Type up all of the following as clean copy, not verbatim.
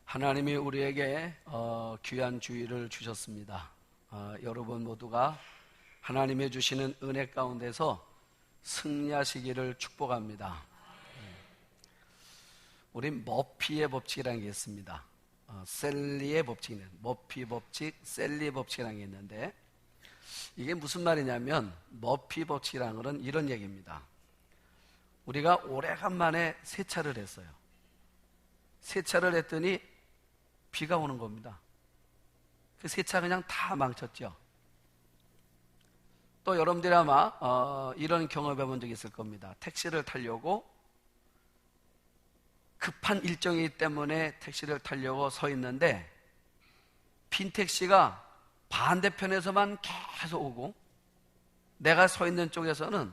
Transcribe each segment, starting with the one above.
하나님이 우리에게 귀한 주의를 주셨습니다. 여러분 모두가 하나님이 주시는 은혜 가운데서 승리하시기를 축복합니다. 우리 머피의 법칙이라는 게 있습니다. 셀리의 법칙은 머피 법칙, 셀리 법칙이라는 게 있는데, 이게 무슨 말이냐면 머피 법칙이라는 것은 이런 얘기입니다. 우리가 오래간만에 세차를 했어요. 세차를 했더니 비가 오는 겁니다. 그 세차 그냥 다 망쳤죠. 또 여러분들이 아마 이런 경험해 본 적이 있을 겁니다. 택시를 타려고 급한 일정이기 때문에 택시를 타려고 서 있는데 빈 택시가 반대편에서만 계속 오고 내가 서 있는 쪽에서는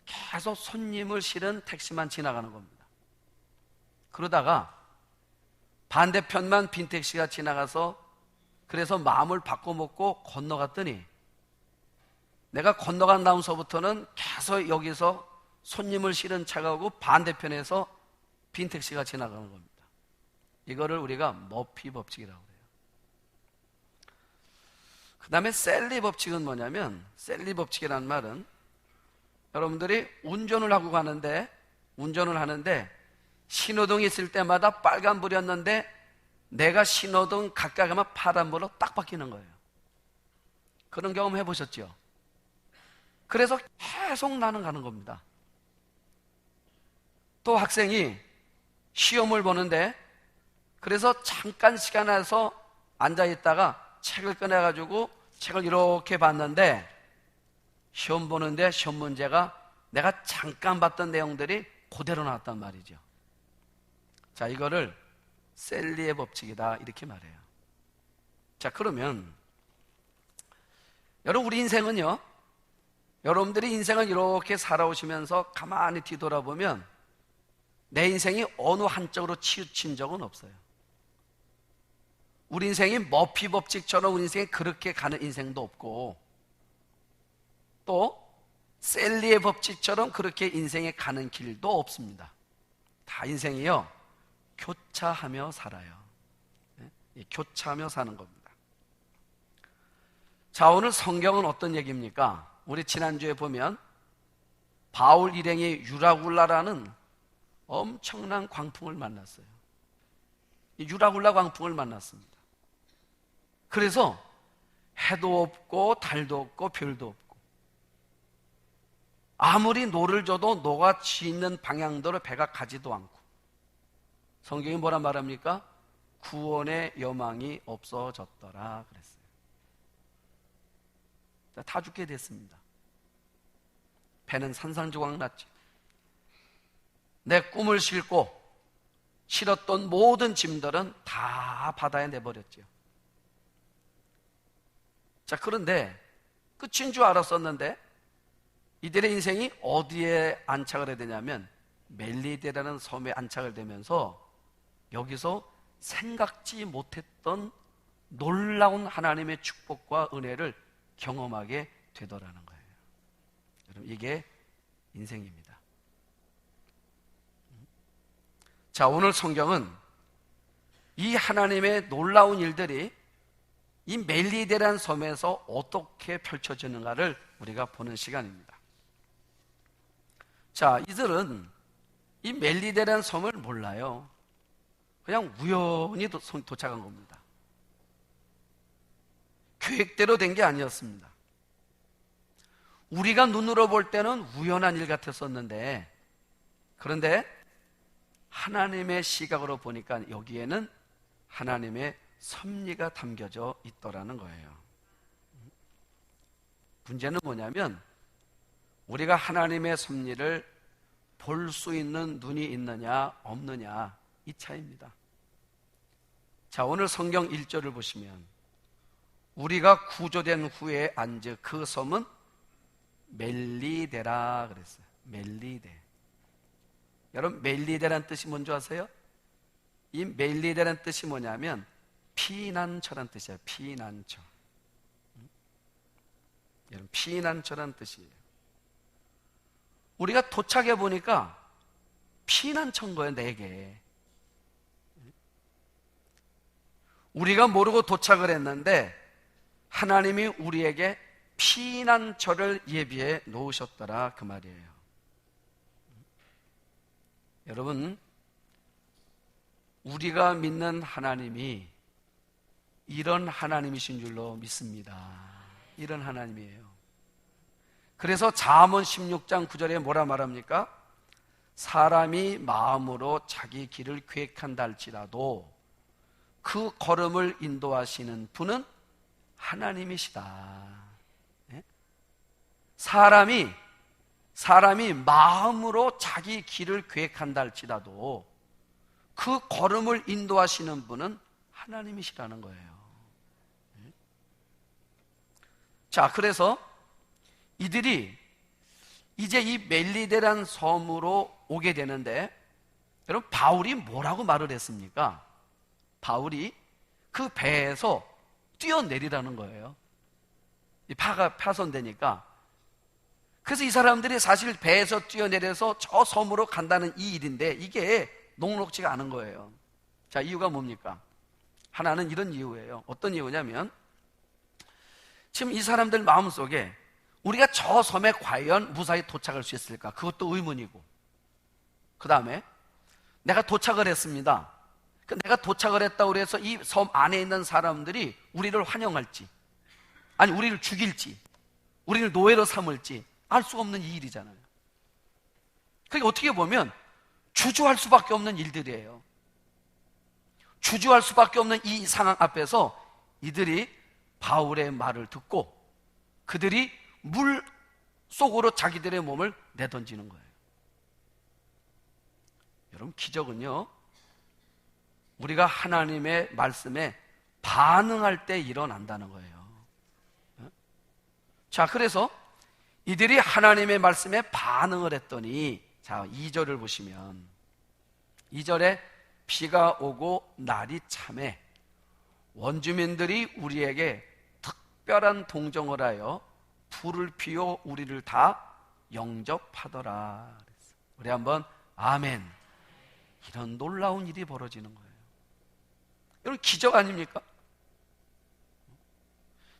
계속 손님을 실은 택시만 지나가는 겁니다. 그러다가 반대편만 빈 택시가 지나가서 그래서 마음을 바꿔먹고 건너갔더니 내가 건너간 다음서부터는 계속 여기서 손님을 실은 차가 오고 반대편에서 빈 택시가 지나가는 겁니다. 이거를 우리가 머피 법칙이라고 해요. 그 다음에 셀리 법칙은 뭐냐면, 셀리 법칙이라는 말은 여러분들이 운전을 하는데 신호등이 있을 때마다 빨간불이었는데 내가 신호등 가까이 가면 파란불로 딱 바뀌는 거예요. 그런 경험 해보셨죠? 그래서 계속 나는 가는 겁니다. 또 학생이 시험을 보는데 그래서 잠깐 시간 내서 앉아있다가 책을 꺼내가지고 책을 이렇게 봤는데 시험 보는데 시험 문제가 내가 잠깐 봤던 내용들이 그대로 나왔단 말이죠. 자, 이거를 셀리의 법칙이다 이렇게 말해요. 자, 그러면 여러분, 우리 인생은요, 여러분들이 인생을 이렇게 살아오시면서 가만히 뒤돌아보면 내 인생이 어느 한쪽으로 치우친 적은 없어요. 우리 인생이 머피 법칙처럼 우리 인생이 그렇게 가는 인생도 없고, 또 셀리의 법칙처럼 그렇게 인생에 가는 길도 없습니다. 다 인생이요, 교차하며 살아요. 교차하며 사는 겁니다. 자, 오늘 성경은 어떤 얘기입니까? 우리 지난주에 보면 바울 일행이 유라굴라라는 엄청난 광풍을 만났어요. 이 유라굴라 광풍을 만났습니다. 그래서 해도 없고 달도 없고 별도 없고 아무리 노를 줘도 노가 쥐는 방향대로 배가 가지도 않고, 성경이 뭐라 말합니까? 구원의 여망이 없어졌더라 그랬어요. 다 죽게 됐습니다. 배는 산산조각 났죠. 내 꿈을 싣고 실었던 모든 짐들은 다 바다에 내버렸죠. 자, 그런데 끝인 줄 알았었는데 이들의 인생이 어디에 안착을 해야 되냐면 멜리데라는 섬에 안착을 되면서 여기서 생각지 못했던 놀라운 하나님의 축복과 은혜를 경험하게 되더라는 거예요. 여러분, 이게 인생입니다. 자, 오늘 성경은 이 하나님의 놀라운 일들이 이 멜리데라는 섬에서 어떻게 펼쳐지는가를 우리가 보는 시간입니다. 자, 이들은 이 멜리데라는 섬을 몰라요. 그냥 우연히 도착한 겁니다. 계획대로 된 게 아니었습니다. 우리가 눈으로 볼 때는 우연한 일 같았었는데, 그런데 하나님의 시각으로 보니까 여기에는 하나님의 섭리가 담겨져 있더라는 거예요. 문제는 뭐냐면 우리가 하나님의 섭리를 볼 수 있는 눈이 있느냐 없느냐, 이 차이입니다. 자, 오늘 성경 1절을 보시면 우리가 구조된 후에 앉은 그 섬은 멜리데라 그랬어요. 멜리데. 여러분, 멜리데라는 뜻이 뭔지 아세요? 이 멜리데라는 뜻이 뭐냐면 피난처란 뜻이에요. 피난처. 여러분, 피난처란 뜻이에요. 우리가 도착해 보니까 피난처인 거예요, 내게. 우리가 모르고 도착을 했는데 하나님이 우리에게 피난처를 예비해 놓으셨더라, 그 말이에요. 여러분, 우리가 믿는 하나님이 이런 하나님이신 줄로 믿습니다. 이런 하나님이에요. 그래서 잠언 16장 9절에 뭐라 말합니까? 사람이 마음으로 자기 길을 계획한다 할지라도 그 걸음을 인도하시는 분은 하나님이시다. 네? 사람이 마음으로 자기 길을 계획한다 할지라도 그 걸음을 인도하시는 분은 하나님이시라는 거예요. 네? 자, 그래서 이들이 이제 이 멜리데란 섬으로 오게 되는데, 여러분, 바울이 뭐라고 말을 했습니까? 바울이 그 배에서 뛰어내리라는 거예요. 이 파가 파손되니까. 그래서 이 사람들이 사실 배에서 뛰어내려서 저 섬으로 간다는 이 일인데 이게 녹록지가 않은 거예요. 자, 이유가 뭡니까? 하나는 이런 이유예요. 어떤 이유냐면, 지금 이 사람들 마음속에 우리가 저 섬에 과연 무사히 도착할 수 있을까? 그것도 의문이고, 그 다음에 내가 도착을 했습니다. 내가 도착을 했다고 해서 이 섬 안에 있는 사람들이 우리를 환영할지, 아니 우리를 죽일지, 우리를 노예로 삼을지 알 수가 없는 이 일이잖아요. 그러니까 어떻게 보면 주저할 수밖에 없는 일들이에요. 주저할 수밖에 없는 이 상황 앞에서 이들이 바울의 말을 듣고 그들이 물 속으로 자기들의 몸을 내던지는 거예요. 여러분, 기적은요, 우리가 하나님의 말씀에 반응할 때 일어난다는 거예요. 자, 그래서 이들이 하나님의 말씀에 반응을 했더니, 자, 2절을 보시면 2절에 비가 오고 날이 참해 원주민들이 우리에게 특별한 동정을 하여 불을 피워 우리를 다 영접하더라. 우리 한번 아멘. 이런 놀라운 일이 벌어지는 거예요. 여러분, 기적 아닙니까?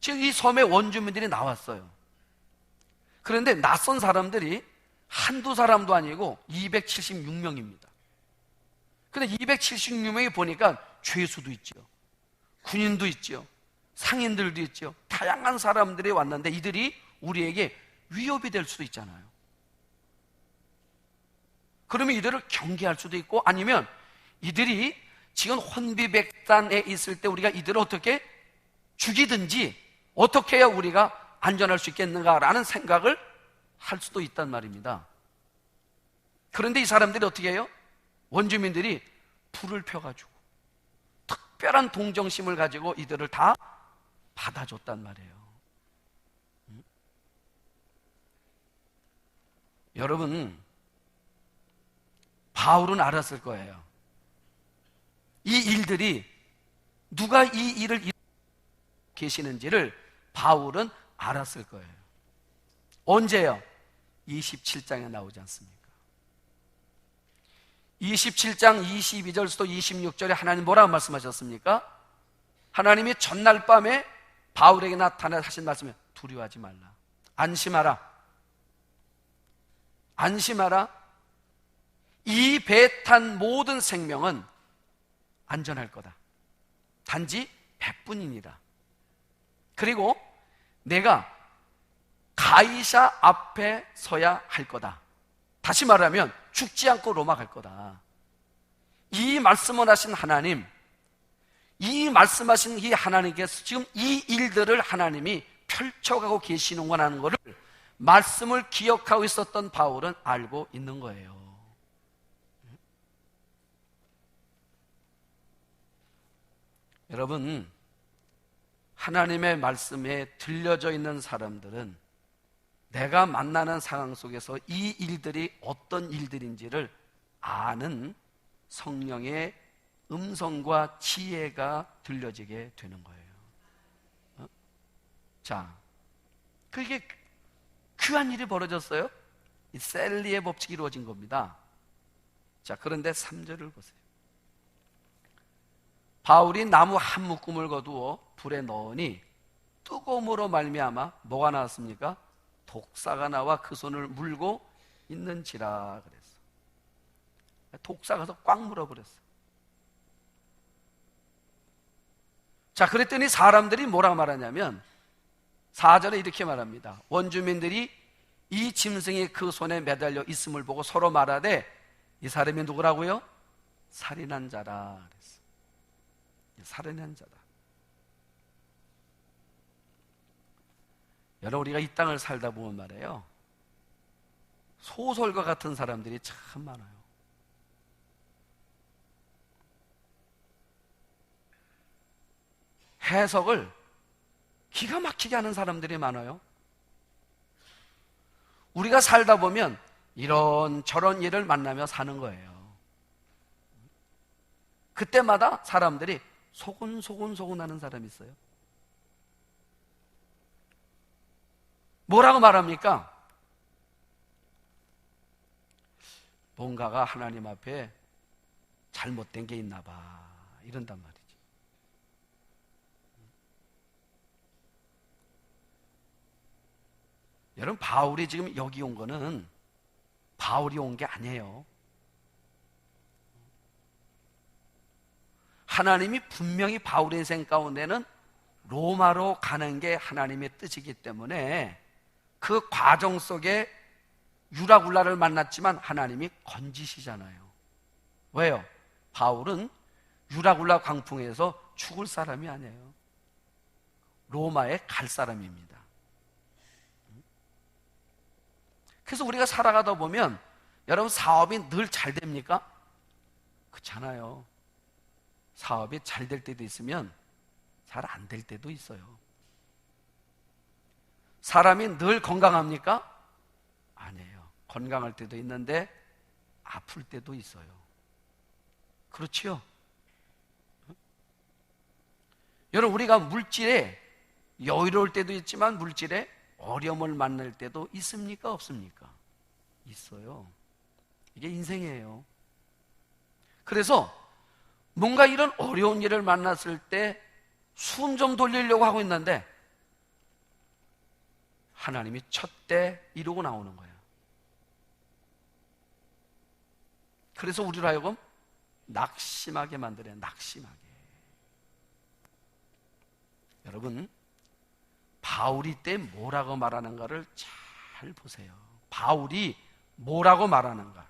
지금 이 섬의 원주민들이 나왔어요. 그런데 낯선 사람들이 한두 사람도 아니고 276명입니다. 근데 276명이 보니까 죄수도 있죠, 군인도 있죠, 상인들도 있죠. 다양한 사람들이 왔는데 이들이 우리에게 위협이 될 수도 있잖아요. 그러면 이들을 경계할 수도 있고, 아니면 이들이 지금 혼비백산에 있을 때 우리가 이들을 어떻게 죽이든지 어떻게 해야 우리가 안전할 수 있겠는가라는 생각을 할 수도 있단 말입니다. 그런데 이 사람들이 어떻게 해요? 원주민들이 불을 펴가지고 특별한 동정심을 가지고 이들을 다 받아줬단 말이에요. 여러분, 바울은 알았을 거예요. 이 일들이 누가 이 일을 계시는지를 바울은 알았을 거예요. 언제요? 27장에 나오지 않습니까? 27장 22절부터 26절에 하나님 뭐라고 말씀하셨습니까? 하나님이 전날 밤에 바울에게 나타나 하신 말씀에 두려워하지 말라, 안심하라, 안심하라. 이 배에 탄 모든 생명은 안전할 거다. 단지 배뿐이니라. 그리고 내가 가이사 앞에 서야 할 거다. 다시 말하면 죽지 않고 로마 갈 거다. 이 말씀을 하신 하나님, 이 말씀하신 이 하나님께서 지금 이 일들을 하나님이 펼쳐가고 계시는구나 하는 것을 말씀을 기억하고 있었던 바울은 알고 있는 거예요. 여러분, 하나님의 말씀에 들려져 있는 사람들은 내가 만나는 상황 속에서 이 일들이 어떤 일들인지를 아는 성령의 음성과 지혜가 들려지게 되는 거예요. 자, 그게 귀한 일이 벌어졌어요. 이 셀리의 법칙이 이루어진 겁니다. 자, 그런데 3절을 보세요. 바울이 나무 한 묶음을 거두어 불에 넣으니 뜨거움으로 말미암아 뭐가 나왔습니까? 독사가 나와 그 손을 물고 있는지라 그랬어. 독사가 꽉 물어버렸어. 자, 그랬더니 사람들이 뭐라고 말하냐면 4절에 이렇게 말합니다. 원주민들이 이 짐승이 그 손에 매달려 있음을 보고 서로 말하되 이 사람이 누구라고요? 살인한 자라 그랬어. 살인한 자다. 여러분, 우리가 이 땅을 살다 보면 말이에요, 소설과 같은 사람들이 참 많아요. 해석을 기가 막히게 하는 사람들이 많아요. 우리가 살다 보면 이런 저런 일을 만나며 사는 거예요. 그때마다 사람들이 소곤소곤 하는 사람이 있어요. 뭐라고 말합니까? 뭔가가 하나님 앞에 잘못된 게 있나 봐, 이런단 말이지. 여러분, 바울이 지금 여기 온 거는 바울이 온 게 아니에요. 하나님이 분명히 바울의 인생 가운데는 로마로 가는 게 하나님의 뜻이기 때문에 그 과정 속에 유라굴라를 만났지만 하나님이 건지시잖아요. 왜요? 바울은 유라굴라 광풍에서 죽을 사람이 아니에요. 로마에 갈 사람입니다. 그래서 우리가 살아가다 보면 여러분, 사업이 늘 잘 됩니까? 그렇잖아요. 사업이 잘 될 때도 있으면 잘 안 될 때도 있어요. 사람이 늘 건강합니까? 아니에요. 건강할 때도 있는데 아플 때도 있어요. 그렇지요? 여러분, 우리가 물질에 여유로울 때도 있지만 물질에 어려움을 만날 때도 있습니까? 없습니까? 있어요. 이게 인생이에요. 그래서 뭔가 이런 어려운 일을 만났을 때 숨 좀 돌리려고 하고 있는데 하나님이 첫대 이루고 나오는 거예요. 그래서 우리로 하여금 낙심하게 만들어요. 낙심하게. 여러분, 바울이 때 뭐라고 말하는가를 잘 보세요. 바울이 뭐라고 말하는가.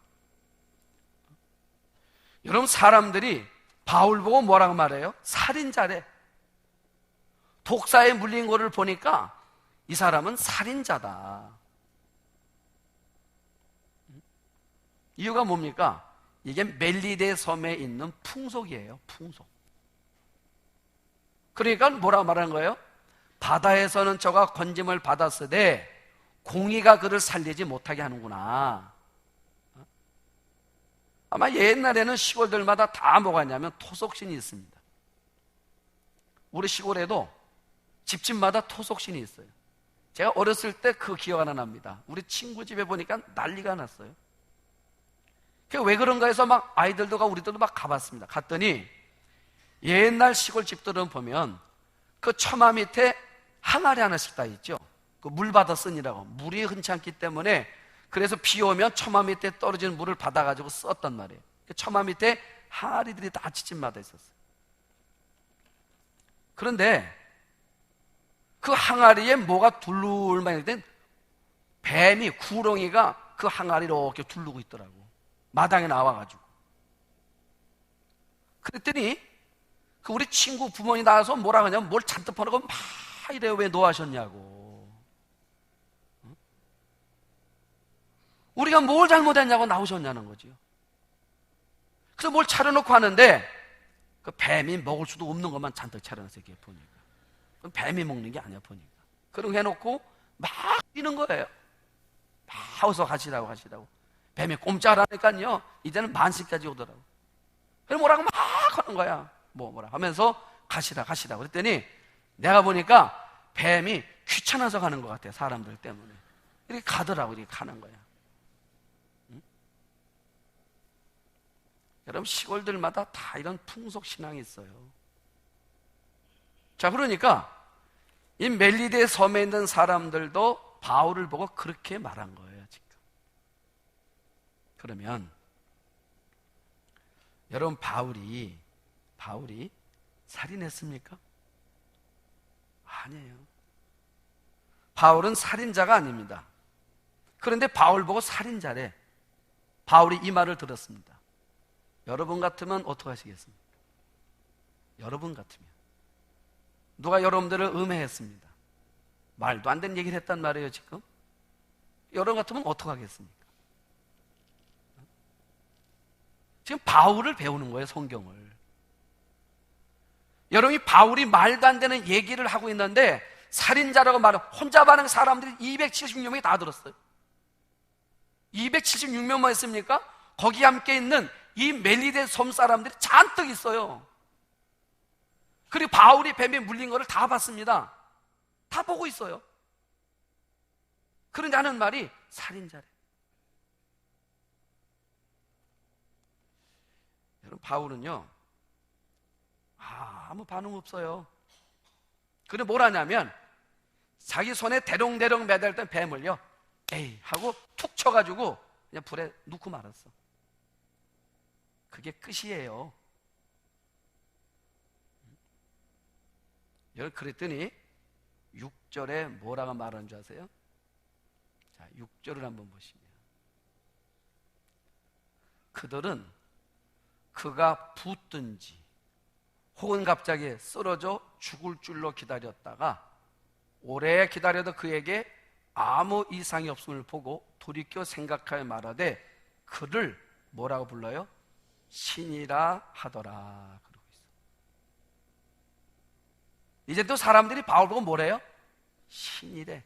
여러분, 사람들이 바울 보고 뭐라고 말해요? 살인자래. 독사에 물린 거를 보니까 이 사람은 살인자다. 이유가 뭡니까? 이게 멜리데 섬에 있는 풍속이에요. 풍속. 그러니까 뭐라고 말하는 거예요? 바다에서는 저가 건짐을 받았으되 공의가 그를 살리지 못하게 하는구나. 아마 옛날에는 시골들마다 다 뭐가 있냐면 토속신이 있습니다. 우리 시골에도 집집마다 토속신이 있어요. 제가 어렸을 때 그 기억 하나 납니다. 우리 친구 집에 보니까 난리가 났어요. 왜 그런가 해서 막 아이들도 가고 우리들도 막 가봤습니다. 갔더니 옛날 시골 집들은 보면 그 처마 밑에 항아리 하나씩 다 있죠. 그 물 받아 쓰니라고. 물이 흔치 않기 때문에 그래서 비 오면 처마 밑에 떨어지는 물을 받아가지고 썼단 말이에요. 그 처마 밑에 항아리들이 다 집집마다 있었어요. 그런데 그 항아리에 뭐가 둘룰만 있을 때 뱀이, 구렁이가 그 항아리를 이렇게 둘르고 있더라고. 마당에 나와가지고. 그랬더니 그 우리 친구 부모님 나와서 뭐라 하냐면 뭘 잔뜩 퍼내고 막 이래요. 왜 놓으셨냐고. 우리가 뭘 잘못했냐고 나오셨냐는 거죠. 그래서 뭘 차려놓고 하는데 그 뱀이 먹을 수도 없는 것만 잔뜩 차려놨어요. 이렇게 보니까. 그럼 뱀이 먹는 게 아니야 보니까. 그러고 해놓고 막 뛰는 거예요. 막 어서 가시라고. 뱀이 꼼짝하니까요 이제는 만시까지 오더라고. 그래서 뭐라고 막 하는 거야. 뭐라 하면서 가시라. 그랬더니 내가 보니까 뱀이 귀찮아서 가는 것 같아. 사람들 때문에. 이렇게 가더라고. 이렇게 가는 거야. 응? 여러분, 시골들마다 다 이런 풍속 신앙이 있어요. 자, 그러니까 이 멜리데 섬에 있는 사람들도 바울을 보고 그렇게 말한 거예요, 지금. 그러면 여러분, 바울이 살인했습니까? 아니에요. 바울은 살인자가 아닙니다. 그런데 바울 보고 살인자래. 바울이 이 말을 들었습니다. 여러분 같으면 어떻게 하시겠습니까? 여러분 같으면 누가 여러분들을 음해했습니다. 말도 안 되는 얘기를 했단 말이에요, 지금. 여러분 같으면 어떻게 하겠습니까? 지금 바울을 배우는 거예요, 성경을. 여러분이 바울이 말도 안 되는 얘기를 하고 있는데 살인자라고 말해 혼자 반응 사람들이 276명이 다 들었어요. 276명만 있습니까? 거기 함께 있는 이 멜리데 섬 사람들이 잔뜩 있어요. 그리고 바울이 뱀에 물린 거를 다 봤습니다. 다 보고 있어요. 그런데 하는 말이 살인자래. 여러분, 바울은요 아무 반응 없어요. 그래 뭘 하냐면 자기 손에 대롱대롱 매달던 뱀을요 에이 하고 툭 쳐가지고 그냥 불에 넣고 말았어. 그게 끝이에요. 여러분, 그랬더니 6절에 뭐라고 말하는 줄 아세요? 자, 6절을 한번 보시면 그들은 그가 붙든지 혹은 갑자기 쓰러져 죽을 줄로 기다렸다가 오래 기다려도 그에게 아무 이상이 없음을 보고 돌이켜 생각하여 말하되 그를 뭐라고 불러요? 신이라 하더라. 그러고 있어. 이제 또 사람들이 바울 보고 뭐래요? 신이래.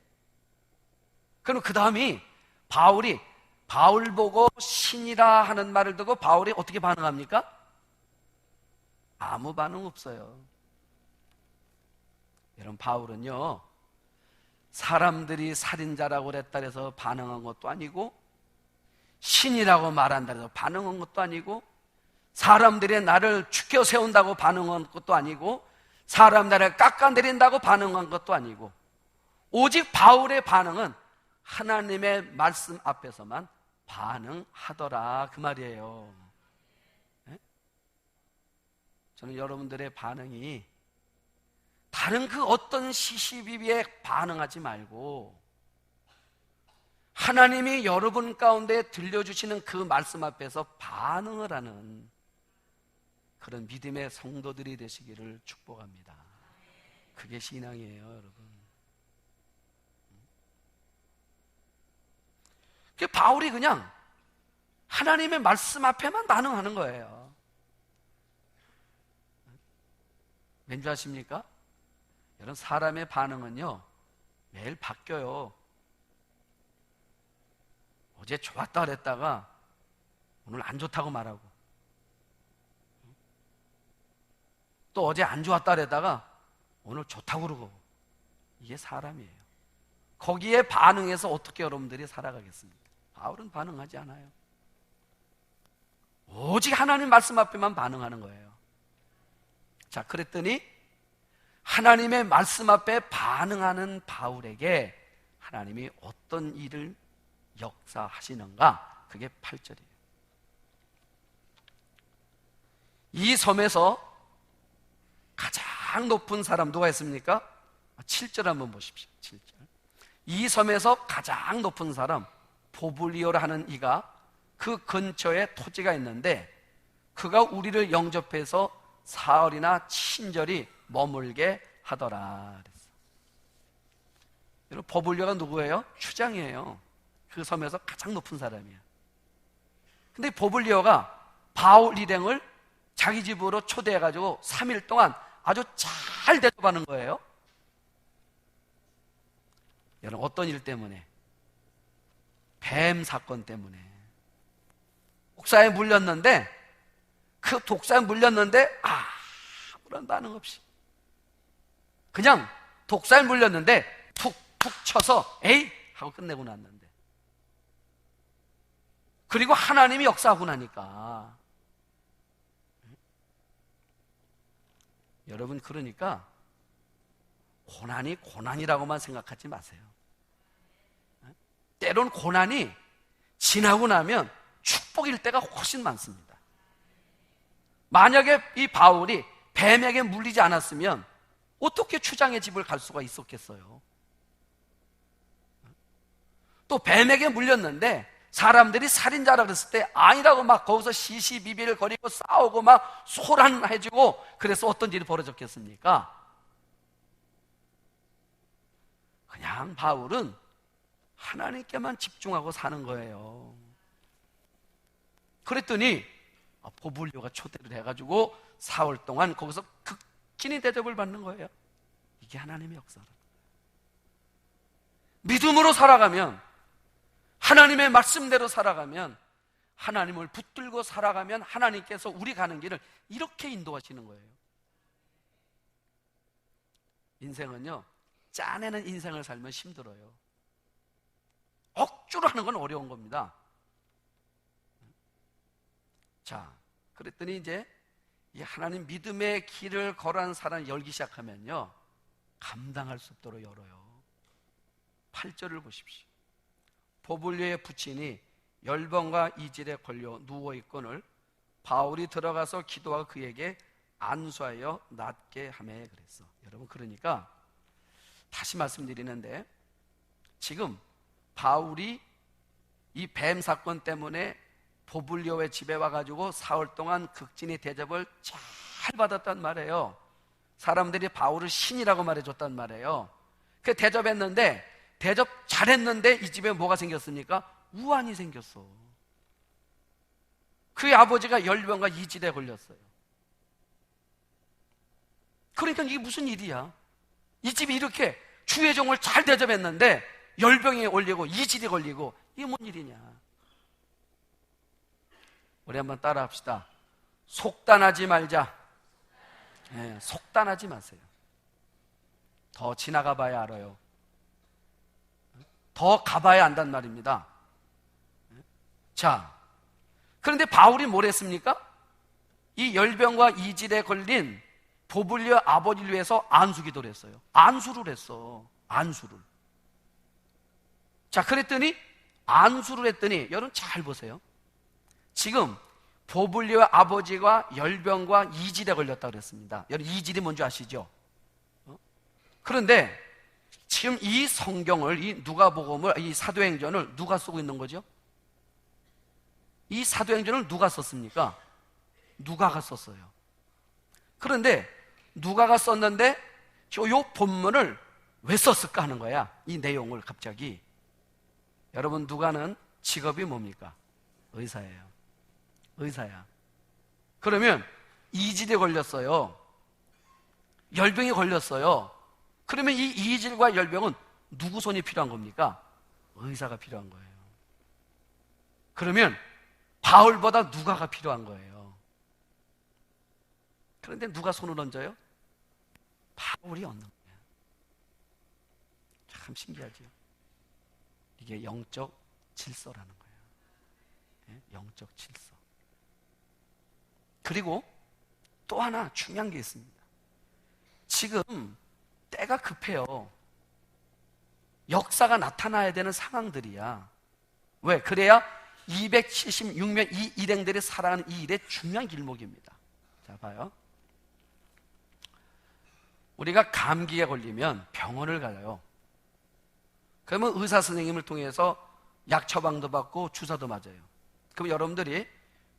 그럼 그 다음이 바울이 바울 보고 신이라 하는 말을 듣고 바울이 어떻게 반응합니까? 아무 반응 없어요. 여러분, 바울은요 사람들이 살인자라고 그랬다 해서 반응한 것도 아니고 신이라고 말한다 해서 반응한 것도 아니고 사람들이 나를 죽여 세운다고 반응한 것도 아니고 사람 나를 깎아내린다고 반응한 것도 아니고 오직 바울의 반응은 하나님의 말씀 앞에서만 반응하더라, 그 말이에요. 네? 저는 여러분들의 반응이 다른 그 어떤 시시비비에 반응하지 말고 하나님이 여러분 가운데 들려주시는 그 말씀 앞에서 반응을 하는 그런 믿음의 성도들이 되시기를 축복합니다. 그게 신앙이에요, 여러분. 바울이 그냥 하나님의 말씀 앞에만 반응하는 거예요. 왠지 아십니까? 여러분, 사람의 반응은요 매일 바뀌어요. 어제 좋았다 그랬다가 오늘 안 좋다고 말하고 또 어제 안 좋았다 그랬다가 오늘 좋다고 그러고 이게 사람이에요. 거기에 반응해서 어떻게 여러분들이 살아가겠습니까? 바울은 반응하지 않아요. 오직 하나님 말씀 앞에만 반응하는 거예요. 자, 그랬더니 하나님의 말씀 앞에 반응하는 바울에게 하나님이 어떤 일을 역사하시는가? 그게 8절이에요. 이 섬에서 가장 높은 사람 누가 있습니까? 7절 한번 보십시오. 7절. 이 섬에서 가장 높은 사람 보블리오라 하는 이가 그 근처에 토지가 있는데 그가 우리를 영접해서 사흘이나 친절히 머물게 하더라. 그랬어. 여러분, 보블리오가 누구예요? 추장이에요. 그 섬에서 가장 높은 사람이야. 근데 보블리오가 바울 일행을 자기 집으로 초대해가지고 3일 동안 아주 잘 대접하는 거예요. 여러분, 어떤 일 때문에? 뱀 사건 때문에. 독사에 물렸는데 그 독사에 물렸는데 아무런 반응 없이 그냥 독사에 물렸는데 툭툭 쳐서 에이 하고 끝내고 났는데 그리고 하나님이 역사하고 나니까 여러분, 그러니까 고난이 고난이라고만 생각하지 마세요. 때론 고난이 지나고 나면 축복일 때가 훨씬 많습니다. 만약에 이 바울이 뱀에게 물리지 않았으면 어떻게 추장의 집을 갈 수가 있었겠어요? 또 뱀에게 물렸는데 사람들이 살인자라 그랬을 때 아니라고 막 거기서 시시비비를 거리고 싸우고 막 소란해지고, 그래서 어떤 일이 벌어졌겠습니까? 그냥 바울은 하나님께만 집중하고 사는 거예요. 그랬더니 보불료가 초대를 해가지고 4월 동안 거기서 극진히 대접을 받는 거예요. 이게 하나님의 역사라. 믿음으로 살아가면, 하나님의 말씀대로 살아가면, 하나님을 붙들고 살아가면 하나님께서 우리 가는 길을 이렇게 인도하시는 거예요. 인생은요, 짜내는 인생을 살면 힘들어요. 억지로 하는 건 어려운 겁니다. 자, 그랬더니 이제 이 하나님 믿음의 길을 걸어간 사람이 열기 시작하면요, 감당할 수 없도록 열어요. 8절을 보십시오. 보불료의 부친이 열병과 이질에 걸려 누워있거늘 바울이 들어가서 기도하고 그에게 안수하여 낫게 하매 그랬어. 여러분, 그러니까 다시 말씀드리는데, 지금 바울이 이 뱀 사건 때문에 보불료의 집에 와가지고 4월 동안 극진히 대접을 잘 받았단 말이에요. 사람들이 바울을 신이라고 말해줬단 말이에요. 그 대접했는데, 대접 잘했는데 이 집에 뭐가 생겼습니까? 우환이 생겼어. 그의 아버지가 열병과 이질에 걸렸어요. 그러니까 이게 무슨 일이야? 이 집이 이렇게 주의 종을 잘 대접했는데 열병에 걸리고 이질이 걸리고, 이게 뭔 일이냐? 우리 한번 따라 합시다. 속단하지 말자. 네, 속단하지 마세요. 더 지나가 봐야 알아요. 더 가봐야 안단 말입니다. 자, 그런데 바울이 뭘 했습니까? 이 열병과 이질에 걸린 보불료 아버지를 위해서 안수기도를 했어요. 안수를 했어. 안수를. 자, 그랬더니 안수를 했더니, 여러분 잘 보세요. 지금 보불료 아버지가 열병과 이질에 걸렸다고 그랬습니다. 여러분, 이질이 뭔지 아시죠? 그런데 지금 이 성경을, 이 누가복음을, 이 사도행전을 누가 쓰고 있는 거죠? 이 사도행전을 누가 썼습니까? 누가가 썼어요. 그런데 누가가 썼는데 이 본문을 왜 썼을까 하는 거야, 이 내용을 갑자기. 여러분, 누가는 직업이 뭡니까? 의사예요. 의사야. 그러면 이질에 걸렸어요. 열병에 걸렸어요. 그러면 이 이질과 열병은 누구 손이 필요한 겁니까? 의사가 필요한 거예요. 그러면 바울보다 누가가 필요한 거예요. 그런데 누가 손을 얹어요? 바울이 얹는 거예요. 참 신기하죠? 이게 영적 질서라는 거예요. 영적 질서. 그리고 또 하나 중요한 게 있습니다. 지금 때가 급해요. 역사가 나타나야 되는 상황들이야. 왜? 그래야 276명 이 일행들이 살아가는 이 일의 중요한 길목입니다. 자, 봐요. 우리가 감기에 걸리면 병원을 가요. 그러면 의사 선생님을 통해서 약 처방도 받고 주사도 맞아요. 그럼 여러분들이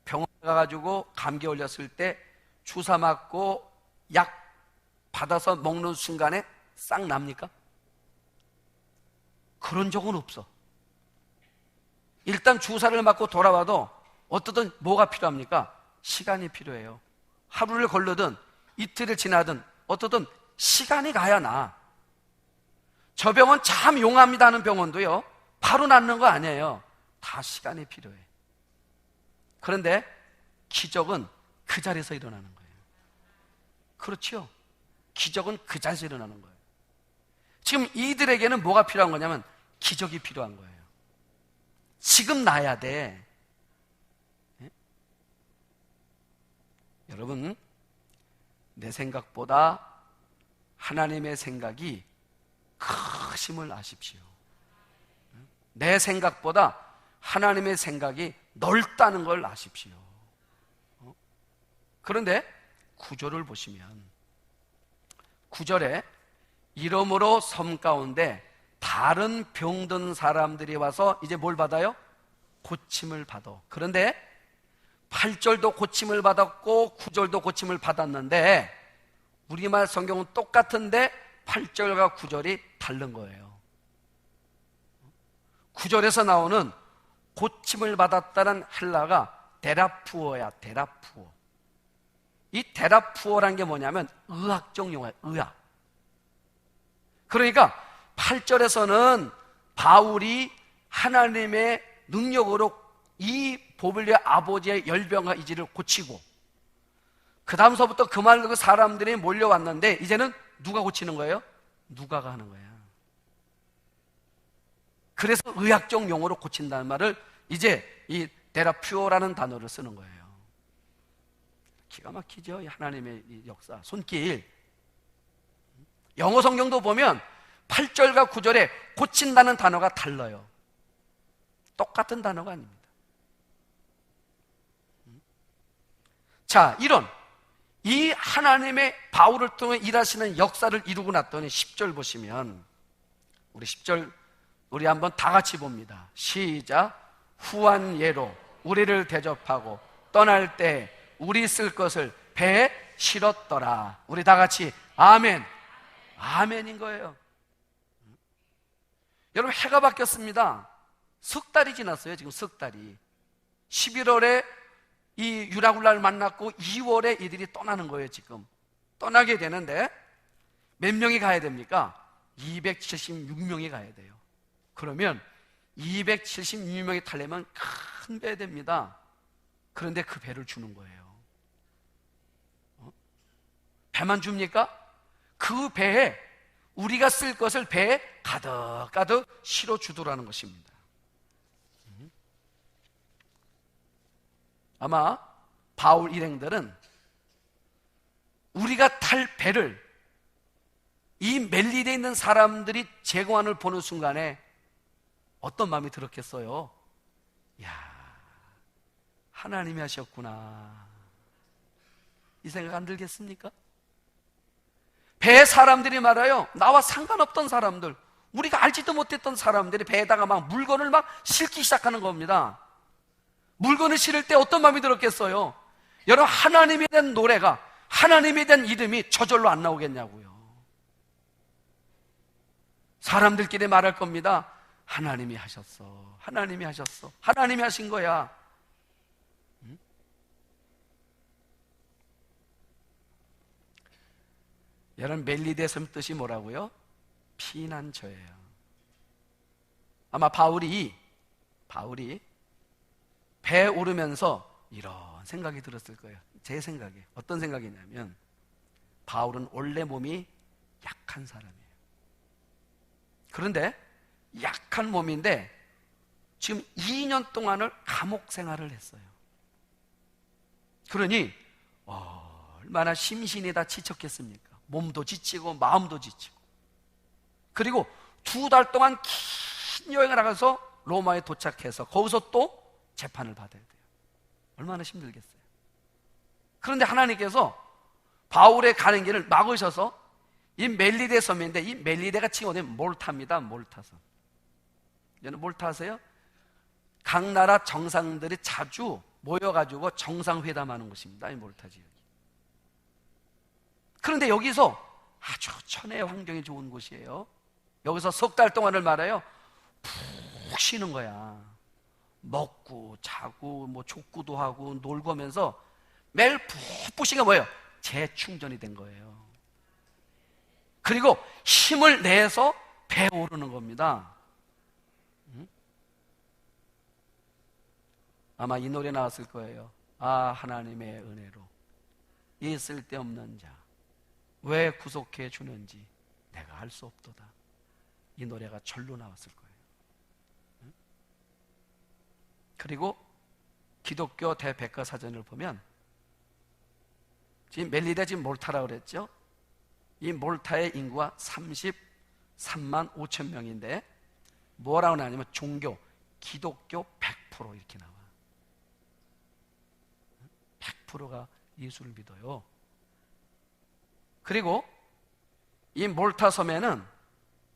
병원 가가지고 감기 걸렸을 때 주사 맞고 약 받아서 먹는 순간에 싹 납니까? 그런 적은 없어. 일단 주사를 맞고 돌아와도 어떻든 뭐가 필요합니까? 시간이 필요해요. 하루를 걸르든 이틀을 지나든 어떻든 시간이 가야 나. 저 병원 참 용합니다 하는 병원도요, 바로 낫는 거 아니에요. 다 시간이 필요해. 그런데 기적은 그 자리에서 일어나는 거예요. 그렇죠? 기적은 그 자리에서 일어나는 거예요. 지금 이들에게는 뭐가 필요한 거냐면 기적이 필요한 거예요. 지금 나야 돼. 네? 여러분, 내 생각보다 하나님의 생각이 크심을 아십시오. 내 생각보다 하나님의 생각이 넓다는 걸 아십시오. 그런데 구절을 보시면 9절에 이러므로 섬 가운데 다른 병든 사람들이 와서 이제 뭘 받아요? 고침을 받아. 그런데 8절도 고침을 받았고 9절도 고침을 받았는데 우리말 성경은 똑같은데 8절과 9절이 다른 거예요. 9절에서 나오는 고침을 받았다는 헬라가 데라푸어야. 데라푸어. 이 데라푸어란 게 뭐냐면 의학적 용어예요. 의학. 그러니까 8절에서는 바울이 하나님의 능력으로 이 보블리아 아버지의 열병과 이지를 고치고 그 다음서부터 그 말로 그 사람들이 몰려왔는데 이제는 누가 고치는 거예요? 누가가 하는 거야. 그래서 의학적 용어로 고친다는 말을 이제 이 데라퓨어라는 단어를 쓰는 거예요. 기가 막히죠? 하나님의 이 역사, 손길. 영어 성경도 보면 8절과 9절에 고친다는 단어가 달라요. 똑같은 단어가 아닙니다. 자, 이런 이 하나님의 바울을 통해 일하시는 역사를 이루고 났더니 10절 보시면 우리 10절 우리 한번 다 같이 봅니다. 시작. 후한 예로 우리를 대접하고 떠날 때 우리 쓸 것을 배에 실었더라. 우리 다 같이 아멘. 아멘인 거예요. 여러분, 해가 바뀌었습니다. 석 달이 지났어요. 지금 석 달이. 11월에 이 유라굴라를 만났고 2월에 이들이 떠나는 거예요. 지금 떠나게 되는데 몇 명이 가야 됩니까? 276명이 가야 돼요. 그러면 276명이 타려면 큰 배 됩니다. 그런데 그 배를 주는 거예요. 배만 줍니까? 그 배에 우리가 쓸 것을 배에 가득가득 실어주더라는 것입니다. 아마 바울 일행들은 우리가 탈 배를 이 멜리데에 있는 사람들이 제공안을 보는 순간에 어떤 마음이 들었겠어요? 야, 하나님이 하셨구나. 이 생각 안 들겠습니까? 배에 사람들이 말아요. 나와 상관없던 사람들, 우리가 알지도 못했던 사람들이 배에다가 막 물건을 막 싣기 시작하는 겁니다. 물건을 실을 때 어떤 마음이 들었겠어요? 여러분, 하나님에 대한 노래가, 하나님에 대한 이름이 저절로 안 나오겠냐고요. 사람들끼리 말할 겁니다. 하나님이 하셨어. 하나님이 하셨어. 하나님이 하신 거야. 응? 여러분, 멜리데 섬 뜻이 뭐라고요? 피난처예요. 아마 바울이 배에 오르면서 이런 생각이 들었을 거예요. 제 생각에. 어떤 생각이냐면 바울은 원래 몸이 약한 사람이에요. 그런데 약한 몸인데 지금 2년 동안을 감옥 생활을 했어요. 그러니 얼마나 심신이 다 지쳤겠습니까? 몸도 지치고 마음도 지치고. 그리고 2달 동안 긴 여행을 나가서 로마에 도착해서 거기서 또 재판을 받아야 돼요. 얼마나 힘들겠어요. 그런데 하나님께서 바울의 가는 길을 막으셔서 이 멜리데 섬인데, 이 멜리데가 지금 어디 몰타입니다. 몰타섬. 여러분 몰타 아세요? 각 나라 정상들이 자주 모여가지고 정상회담하는 곳입니다. 이 몰타 지역이. 그런데 여기서 아주 천혜의 환경이 좋은 곳이에요. 여기서 석 달 동안을 말해요. 푹 쉬는 거야. 먹고 자고 뭐 족구도 하고 놀고 하면서 매일 푹푹 쉬는 게 뭐예요? 재충전이 된 거예요. 그리고 힘을 내서 배에 오르는 겁니다. 아마 이 노래 나왔을 거예요. 아, 하나님의 은혜로 이 쓸데없는 자 왜 구속해 주는지 내가 알 수 없도다. 이 노래가 절로 나왔을 거예요. 그리고 기독교 대백과사전을 보면 지금 멜리데 지금 몰타라고 그랬죠? 이 몰타의 인구가 33만 5천 명인데 뭐라고 나냐면 종교, 기독교 100% 이렇게 나와. 100%가 예수를 믿어요. 그리고 이 몰타 섬에는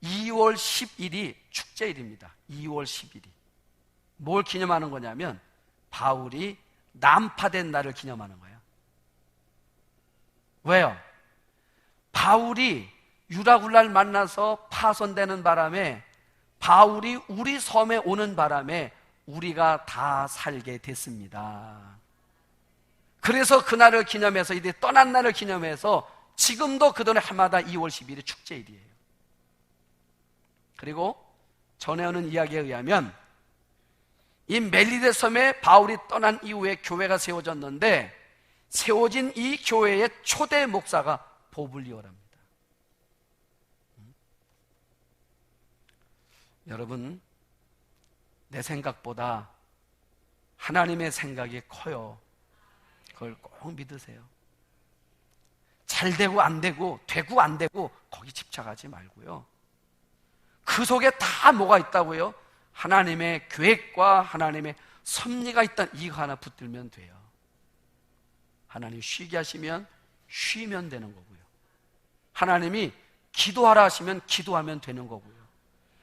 2월 10일이 축제일입니다. 2월 10일이. 뭘 기념하는 거냐면 바울이 난파된 날을 기념하는 거예요. 왜요? 바울이 유라굴라를 만나서 파손되는 바람에, 바울이 우리 섬에 오는 바람에 우리가 다 살게 됐습니다. 그래서 그날을 기념해서, 이제 떠난 날을 기념해서 지금도 그들은 해마다 2월 10일이 축제일이에요. 그리고 전해오는 이야기에 의하면 이 멜리데 섬에 바울이 떠난 이후에 교회가 세워졌는데, 세워진 이 교회의 초대 목사가 보블리오랍니다. 여러분, 내 생각보다 하나님의 생각이 커요. 그걸 꼭 믿으세요. 잘 되고 안 되고, 되고 안 되고 거기 집착하지 말고요. 그 속에 다 뭐가 있다고요? 하나님의 계획과 하나님의 섭리가 있다는 이거 하나 붙들면 돼요. 하나님 쉬게 하시면 쉬면 되는 거고요. 하나님이 기도하라 하시면 기도하면 되는 거고요.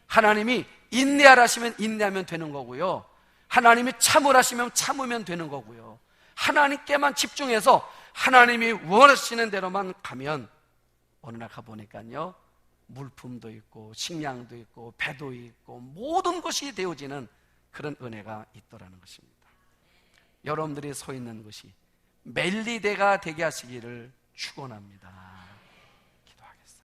하나님이 인내하라 하시면 인내하면 되는 거고요. 하나님이 참으라 하시면 참으면 되는 거고요. 하나님께만 집중해서 하나님이 원하시는 대로만 가면 어느 날 가보니까요, 물품도 있고 식량도 있고 배도 있고 모든 것이 되어지는 그런 은혜가 있더라는 것입니다. 여러분들이 서 있는 것이 멜리데가 되게 하시기를 축원합니다.